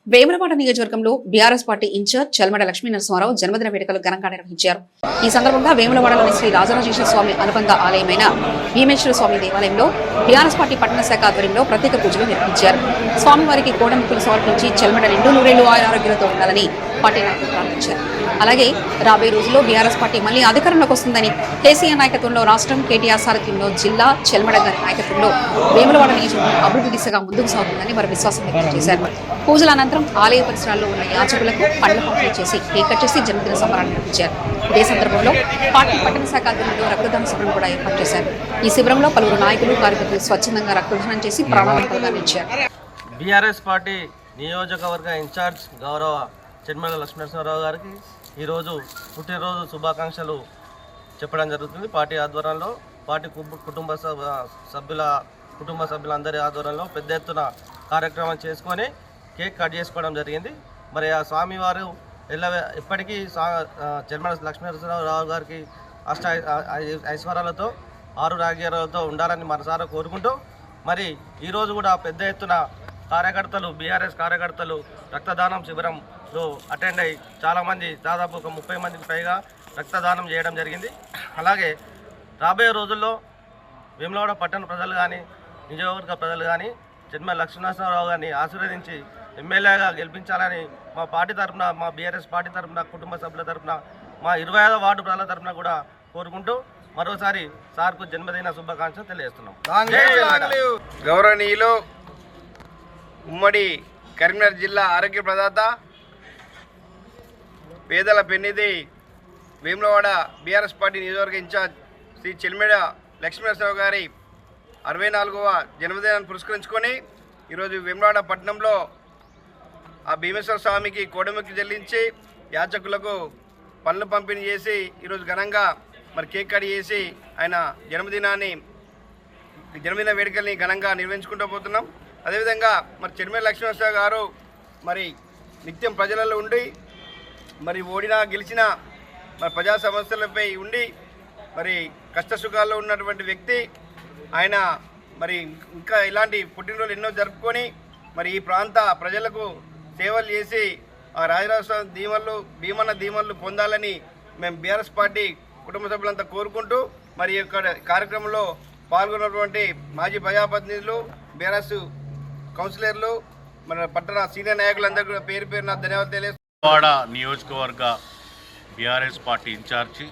వేములవాడ నియోజకవర్గంలో BRS party in charge Chalmeda Lakshmi Narasimharao జన్మదిన వేడుకలు ఘనంగా నిర్వహించారు. ఈ సందర్భంగా వేములవాడలోని శ్రీ రాజరాజేశ్వర స్వామి అనుబంధ ఆలయమైన భీమేశ్వర స్వామి దేవాలయంలో బీఆర్ఎస్ పార్టీ పట్టణ శాఖ ఆధ్వర్యంలో ప్రత్యేక పూజలు నిర్వహించారు. స్వామివారికి కోడముక్కులు సమర్పించి చల్మడ నిండు నూరేళ్లు ఆరోగ్యాలతో ఉండాలని పార్టీ నాయకులు ప్రార్థించారు. అలాగే రాబోయే రోజుల్లో బీఆర్ఎస్ పార్టీ మళ్లీ అధికారంలోకి వస్తుందని, కేసీఆర్ నాయకత్వంలో రాష్ట్రం, కేటీఆర్ సారథ్యంలో జిల్లా, చల్మడ గారి నాయకత్వంలో వేములవాడ నియోజకవర్గం అభివృద్ధి దిశగా ముందుకు సాగుతుందని వారు విశ్వాసం వ్యక్తం చేశారు. పూజల అనంతరం ఆలయ పరిసరాల్లో ఉన్న యాచకులకు పండ్ల పంపిణీ చేసి కేక్ కట్ చేసి జన్మదిన సంబరాన్ని నిర్వహించారు. ఇదే సందర్భంలో పార్టీ పట్టణ శాఖ ఆధ్వర్యంలో రక్తదాన శిబిరం కూడా ఏర్పాటు చేశారు. ఈ శిబిరంలో పలువురు నాయకులు, కార్యకర్తలు స్వచ్ఛందంగా రక్తదానం చేసి ప్రాణాలను బలిదానించారు. బీఆర్ఎస్ పార్టీ నియోజకవర్గ ఇన్ఛార్జ్ గౌరవ చల్మడ లక్ష్మీ నరసింహారావు గారికి ఈరోజు పుట్టినరోజు శుభాకాంక్షలు చెప్పడం జరుగుతుంది. పార్టీ ఆధ్వర్యంలో పార్టీ కుటుంబ సభ్యులందరి ఆధ్వర్యంలో పెద్ద ఎత్తున కార్యక్రమం చేసుకొని కేక్ కట్ చేసుకోవడం జరిగింది. మరి ఆ స్వామివారు ఇప్పటికీ చల్మడ లక్ష్మీ నరసింహారావు గారికి అష్ట ఐశ్వర్యాలతో ఆరు రాగ్యాలతో ఉండాలని మనసారా కోరుకుంటూ, మరి ఈరోజు కూడా పెద్ద ఎత్తున కార్యకర్తలు, బీఆర్ఎస్ కార్యకర్తలు రక్తదానం శిబిరంలో అటెండ్ అయ్యి చాలామంది, దాదాపు ఒక 30 మందికి పైగా రక్తదానం చేయడం జరిగింది. అలాగే రాబోయే రోజుల్లో వేములవాడ పట్టణ ప్రజలు కానీ, నియోజకవర్గ ప్రజలు కానీ చల్మడ లక్ష్మీ నరసింహారావు గారిని ఆశీర్వదించి ఎమ్మెల్యేగా గెలిపించాలని మా పార్టీ తరఫున, మా బీఆర్ఎస్ పార్టీ తరఫున, కుటుంబ సభ్యుల తరఫున, మా 25వ వార్డు ప్రజల తరఫున కూడా కోరుకుంటూ మరోసారి సార్కు జన్మదిన శుభాకాంక్షలు తెలియజేస్తున్నాం. గౌరవనీయులు ఉమ్మడి కరీంనగర్ జిల్లా ఆరోగ్య ప్రదాత, పేదల పెన్నిధి, వేములవాడ బీఆర్ఎస్ పార్టీ నియోజకవర్గ ఇన్ఛార్జ్ శ్రీ చల్మడ లక్ష్మీ నరసింహారావు గారి 64వ జన్మదినాన్ని పురస్కరించుకొని ఈరోజు వేములవాడ పట్టణంలో ఆ భీమేశ్వర స్వామికి కోడముక్కి చెల్లించి యాచకులకు పనులు పంపిణీ చేసి ఈరోజు ఘనంగా మరి కేక్ కట్ చేసి ఆయన జన్మదిన వేడుకల్ని ఘనంగా నిర్వహించుకుంటూ పోతున్నాం. అదేవిధంగా మరి చల్మడ లక్ష్మీ నరసింహారావు గారు మరి నిత్యం ప్రజలలో ఉండి, మరి ఓడినా గెలిచినా మరి ప్రజా సమస్యలపై ఉండి, మరి కష్టసుఖాల్లో ఉన్నటువంటి వ్యక్తి ఆయన. మరి ఇంకా ఇలాంటి పుట్టినరోజులు ఎన్నో జరుపుకొని మరి ఈ ప్రాంత ప్రజలకు సేవలు చేసి ఆ రాజరాజస్వామి దీవెనలు, భీమన్న దీవెనలు పొందాలని మేము బీఆర్ఎస్ పార్టీ కుటుంబ సభ్యులంతా కోరుకుంటూ, మరి ఇక్కడ కార్యక్రమంలో పాల్గొన్నటువంటి మాజీ ప్రజాప్రతినిధులు, బీఆర్ఎస్ కౌన్సిలర్లు, మన పట్టణ సీనియర్ నాయకులందరూ కూడా పేరు పేరున ధన్యవాదాలు తెలియజేస్తున్నారు. వాడ నియోజకవర్గ బీఆర్ఎస్ పార్టీ ఇన్ఛార్జి,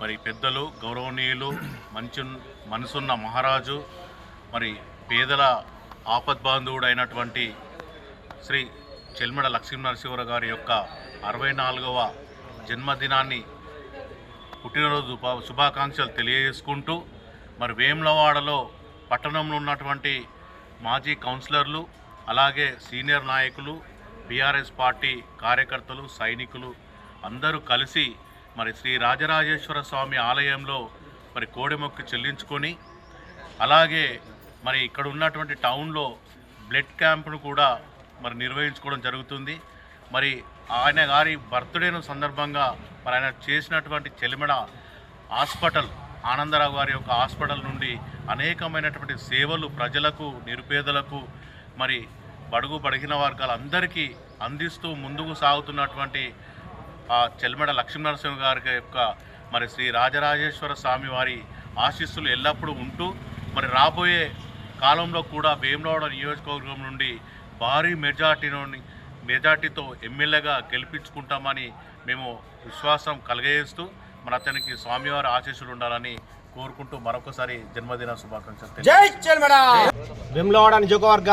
మరి పెద్దలు, గౌరవనీయులు, మంచి మనసున్న మహారాజు, మరి పేదల ఆపద్బాంధవుడు అయినటువంటి శ్రీ చల్మడ లక్ష్మీ నరసింహారావు గారి యొక్క 64వ జన్మదినాన్ని, పుట్టినరోజు శుభాకాంక్షలు తెలియజేసుకుంటూ, మరి వేములవాడలో పట్టణంలో ఉన్నటువంటి మాజీ కౌన్సిలర్లు, అలాగే సీనియర్ నాయకులు, బీఆర్ఎస్ పార్టీ కార్యకర్తలు, సైనికులు అందరూ కలిసి మరి శ్రీ రాజరాజేశ్వర స్వామి ఆలయంలో మరి కోడెమొక్కి చెల్లించుకొని, అలాగే మరి ఇక్కడ ఉన్నటువంటి టౌన్లో బ్లడ్ క్యాంప్ను కూడా మరి నిర్వహించుకోవడం జరుగుతుంది. మరి ఆయన గారి బర్త్డేను సందర్భంగా మరి ఆయన చేసినటువంటి చల్మడ హాస్పిటల్, ఆనందరావు గారి యొక్క హాస్పిటల్ నుండి అనేకమైనటువంటి సేవలు ప్రజలకు, నిరుపేదలకు, మరి బడుగు బడిగిన వర్గాలందరికీ అందిస్తూ ముందుకు సాగుతున్నటువంటి ఆ చల్మడ లక్ష్మీ నరసింహ గారి యొక్క మరి శ్రీ రాజరాజేశ్వర స్వామి వారి ఆశీస్సులు ఎల్లప్పుడూ ఉంటూ, మరి రాబోయే కాలంలో కూడా వేములవాడ నియోజకవర్గం నుండి భారీ మెజార్టీతో ఎమ్మెల్యేగా గెలిపించుకుంటామని మేము విశ్వాసం కలగజేస్తూ, మరి అతనికి స్వామివారి ఆశీస్సులు ఉండాలని కోరుకుంటూ మరొకసారి జన్మదిన శుభాకాంక్షలు. జై చల్మడ. వేములవాడ నియోజకవర్గ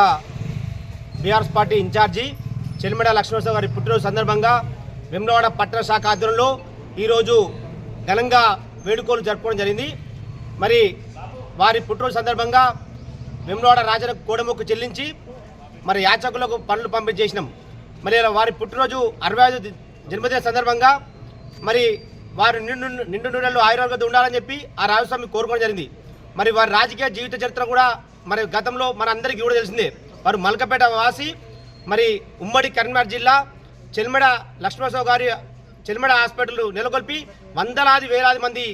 BRS party in charge Chalmeda Lakshmi Narasimharao గారి పుట్టినరోజు సందర్భంగా వేములవాడ పట్టణ శాఖ ఆధ్వర్యంలో ఈరోజు ఘనంగా వేడుకలు జరుపుకోవడం జరిగింది. మరి వారి పుట్టినరోజు సందర్భంగా వేములవాడ రాజులకు కోడముక్కు చెల్లించి మరి యాచకులకు పనులు పంపిణీ చేసినాం. మరి వారి పుట్టినరోజు 65 జన్మదిన సందర్భంగా మరి వారు నిండు నూనెలు ఆయుర్వేద ఉండాలని చెప్పి ఆ రాజస్వామి కోరుకోవడం జరిగింది. మరి వారి రాజకీయ జీవిత చరిత్ర కూడా మరి గతంలో మన అందరికీ కూడా తెలిసిందే. వారు మల్కపేట వాసి, మరి ఉమ్మడి కరీంనగర్ జిల్లా చల్మడ లక్ష్మీనరసింహారావు గారి చల్మడ హాస్పిటల్ నెలకొల్పి వందలాది వేలాది మంది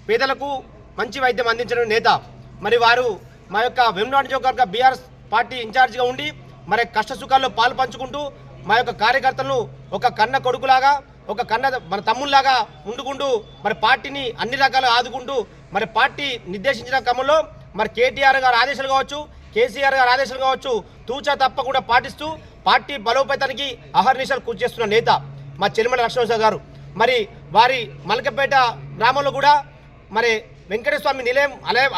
పేదలకు మంచి వైద్యం అందించిన నేత. మరి వారు మా యొక్క వేములవాడ నియోజకవర్గ బీఆర్ఎస్ పార్టీ ఇన్ఛార్జిగా ఉండి మరి కష్ట సుఖాల్లో పాలు పంచుకుంటూ మా యొక్క కార్యకర్తలను ఒక కన్న కొడుకులాగా ఒక కన్న మన తమ్ముళ్లాగా ఉండుకుంటూ మరి పార్టీని అన్ని రకాలుగా ఆదుకుంటూ మరి పార్టీ నిర్దేశించిన క్రమంలో మరి కేటీఆర్ గారి ఆదేశాలు కావచ్చు, కేసీఆర్ గారి ఆదేశాలు కావచ్చు తూచా తప్పకుండా పాటిస్తూ పార్టీ బలోపేతానికి అహర్నిశలు కృషి చేస్తున్న నేత మా చెల్లిమల లక్ష్మణరావు గారు. మరి వారి మలకపేట గ్రామంలో కూడా మరి వెంకటేశ్వర స్వామి నిలయం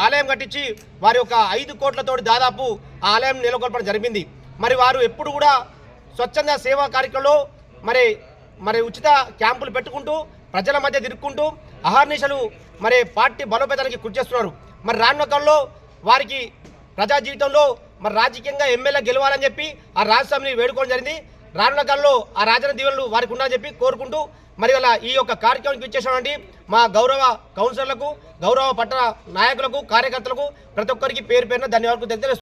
ఆలయం కట్టించి వారి ఒక 5 కోట్లతోటి దాదాపు ఆ ఆలయం నెలకొల్పడం జరిగింది. మరి వారు ఎప్పుడు కూడా స్వచ్ఛంద సేవా కార్యక్రమంలో మరి ఉచిత క్యాంపులు పెట్టుకుంటూ ప్రజల మధ్య తిరుక్కుంటూ అహర్నిశలు మరి పార్టీ బలోపేతానికి కృషి చేస్తున్నారు. మరి రానున్న కాలంలో వారికి ప్రజా జీవితంలో మరి రాజకీయంగా ఎమ్మెల్యే గెలవాలని చెప్పి ఆ రాజస్వామిని వేడుకోవడం జరిగింది. రానున్న కాలంలో ఆ రాజన దీవెనలు వారికి ఉండాలని చెప్పి కోరుకుంటూ మరి అలా ఈ యొక్క కార్యక్రమానికి ఇచ్చేసినటువంటి మా గౌరవ కౌన్సిలర్లకు, గౌరవ పట్టణ నాయకులకు, కార్యకర్తలకు ప్రతి ఒక్కరికి పేరు పేరున ధన్యవాదాలు తెలియజేస్తున్నాను.